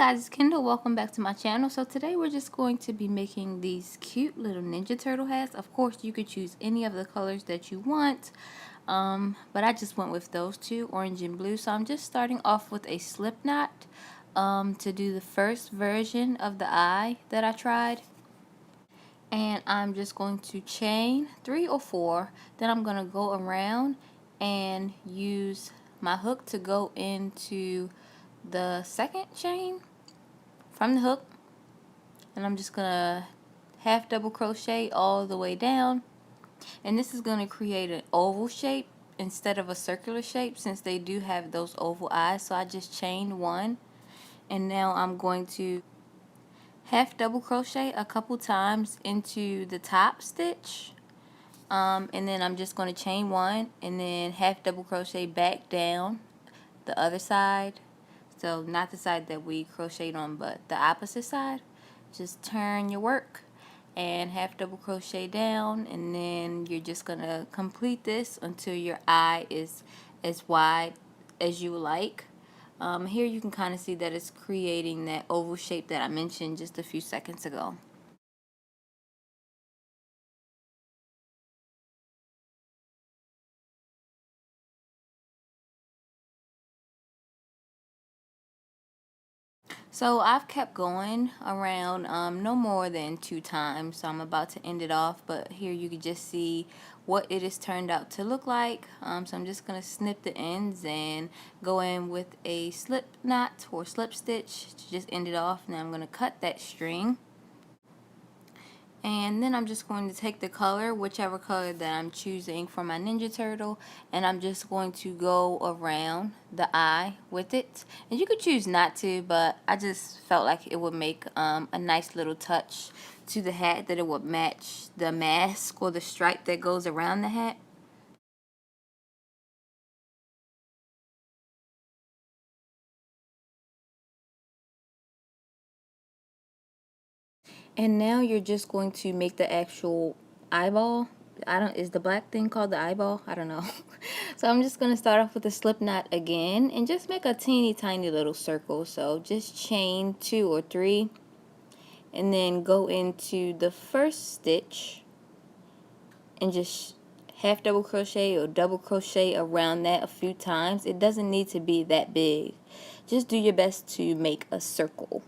guys, it's Kendall. Welcome back to my channel. So today we're just going to be making these cute little Ninja Turtle hats. Of course, you could choose any of the colors that you want, but I just went with those two, orange and blue. So I'm just starting off with a slip knot to do the first version of the eye that I tried. And I'm just going to chain 3 or 4. Then I'm going to go around and use my hook to go into the second chain from the hook, and I'm just gonna half double crochet all the way down, and this is gonna create an oval shape instead of a circular shape, since they do have those oval eyes. So I just chained 1, and now I'm going to half double crochet a couple times into the top stitch, and then I'm just going to chain 1 and then half double crochet back down the other side. So not the side that we crocheted on, but the opposite side. Just turn your work and half double crochet down, and then you're just gonna complete this until your eye is as wide as you like. Here you can kind of see that it's creating that oval shape that I mentioned just a few seconds ago. So I've kept going around no more than 2 times, so I'm about to end it off, but here you can just see what it has turned out to look like. So I'm just going to snip the ends and go in with a slip knot or slip stitch to just end it off. Now I'm going to cut that string. And then I'm just going to take the color, whichever color that I'm choosing for my Ninja Turtle, and I'm just going to go around the eye with it. And you could choose not to, but I just felt like it would make a nice little touch to the hat, that it would match the mask or the stripe that goes around the hat. And now you're just going to make the actual eyeball. Is the black thing called the eyeball? I don't know. So I'm just going to start off with a slip knot again and just make a teeny tiny little circle. So just chain 2 or 3 and then go into the first stitch and just half double crochet or double crochet around that a few times. It doesn't need to be that big. Just do your best to make a circle.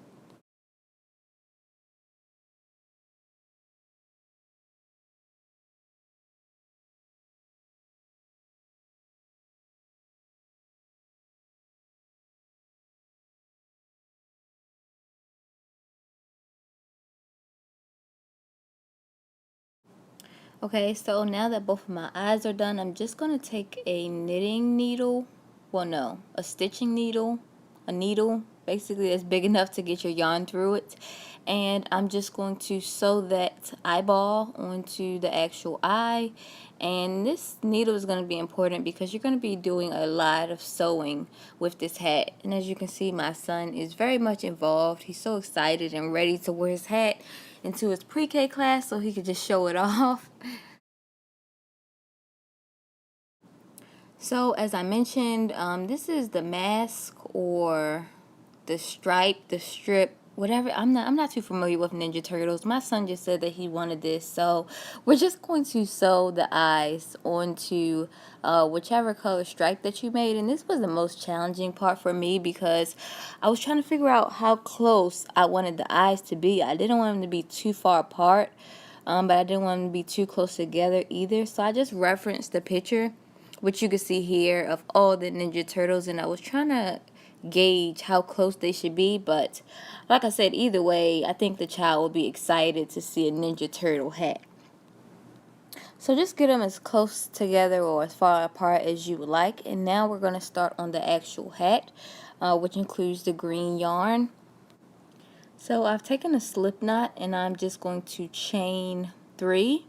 Okay, so now that both of my eyes are done, I'm just going to take a knitting needle, well no, a stitching needle, a needle, basically that's big enough to get your yarn through it, and I'm just going to sew that eyeball onto the actual eye. And this needle is going to be important because you're going to be doing a lot of sewing with this hat. And as you can see, my son is very much involved. He's so excited and ready to wear his hat into his pre-K class so he could just show it off. So as I mentioned, this is the mask or the stripe, the strip, whatever. I'm not too familiar with Ninja Turtles. My son just said that he wanted this, so we're just going to sew the eyes onto whichever color stripe that you made. And this was the most challenging part for me because I was trying to figure out how close I wanted the eyes to be. I didn't want them to be too far apart, but I didn't want them to be too close together either. So I just referenced the picture, which you can see here, of all the Ninja Turtles, and I was trying to gauge how close they should be. But like I said, either way, I think the child will be excited to see a Ninja Turtle hat. So just get them as close together or as far apart as you would like. And now we're going to start on the actual hat, which includes the green yarn. So I've taken a slip knot and I'm just going to chain 3.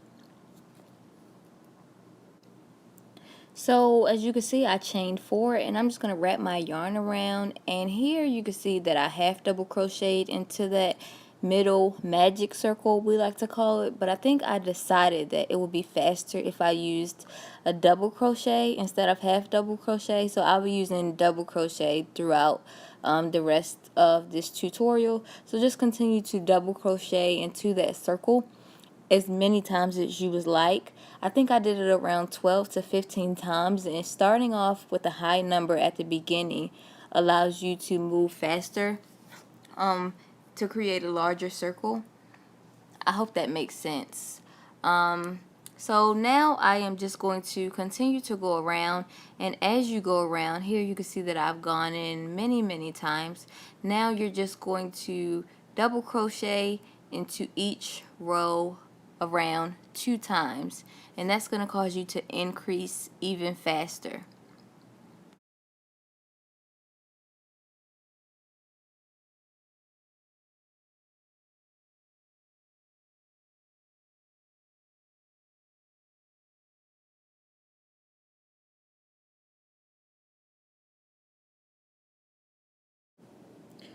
So as you can see, I chained 4, and I'm just going to wrap my yarn around, and here you can see that I half double crocheted into that middle magic circle, we like to call it, but I think I decided that it would be faster if I used a double crochet instead of half double crochet. So I'll be using double crochet throughout the rest of this tutorial. So just continue to double crochet into that circle as many times as you would like. I think I did it around 12 to 15 times, and starting off with a high number at the beginning allows you to move faster to create a larger circle. I hope that makes sense. So now I am just going to continue to go around, and as you go around here, you can see that I've gone in many times. Now you're just going to double crochet into each row around 2 times, and that's going to cause you to increase even faster.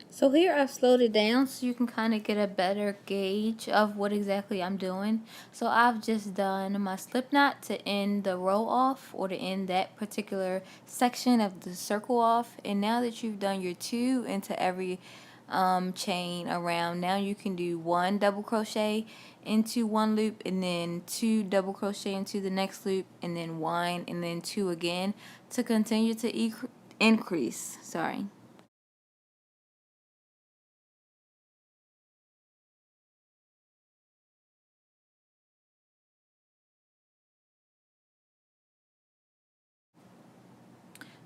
So here I've slowed it down so you can kind of get a better gauge of what exactly I'm doing. So I've just done my slip knot to end the row off, or to end that particular section of the circle off. And now that you've done your 2 into every chain around, now you can do 1 double crochet into 1 loop, and then 2 double crochet into the next loop, and then 1 and then 2 again to continue to increase. Sorry.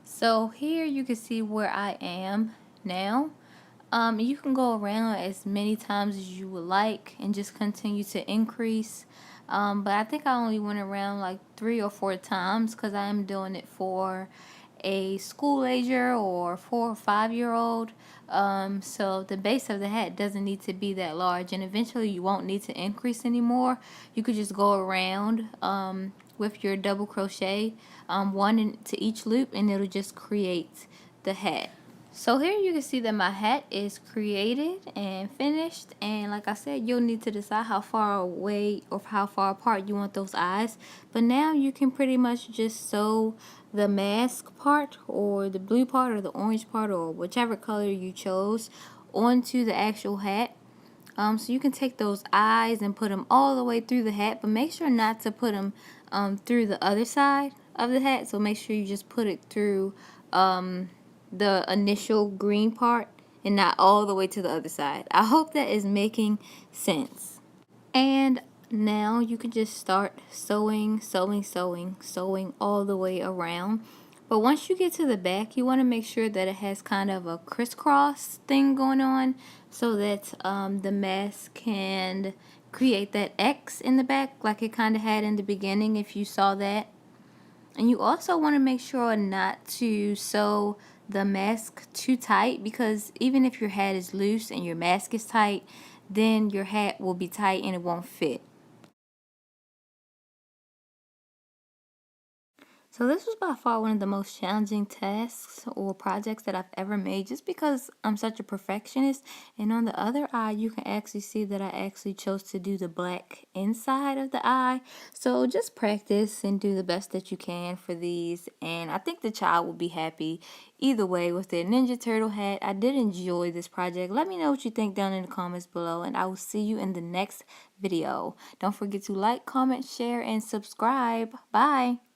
So here you can see where I am now. You can go around as many times as you would like and just continue to increase. But I think I only went around like 3 or 4 times because I am doing it for a school ager or 4 or 5-year-old. So the base of the hat doesn't need to be that large, and eventually you won't need to increase anymore. You could just go around with your double crochet, 1 into each loop, and it'll just create the hat. So here you can see that my hat is created and finished, and like I said, you'll need to decide how far away or how far apart you want those eyes. But now you can pretty much just sew the mask part, or the blue part, or the orange part, or whichever color you chose, onto the actual hat. So you can take those eyes and put them all the way through the hat, but make sure not to put them through the other side of the hat. So make sure you just put it through the initial green part and not all the way to the other side. I hope that is making sense. And now you can just start sewing all the way around. But once you get to the back, you want to make sure that it has kind of a crisscross thing going on, so that the mask can create that X in the back like it kind of had in the beginning, if you saw that. And you also want to make sure not to sew the mask too tight, because even if your hat is loose and your mask is tight, then your hat will be tight and it won't fit. So this was by far one of the most challenging tasks or projects that I've ever made, just because I'm such a perfectionist. And on the other eye, you can actually see that I actually chose to do the black inside of the eye. So just practice and do the best that you can for these, and I think the child will be happy either way with their Ninja Turtle hat. I did enjoy this project. Let me know what you think down in the comments below, and I will see you in the next video. Don't forget to like, comment, share, and subscribe. Bye!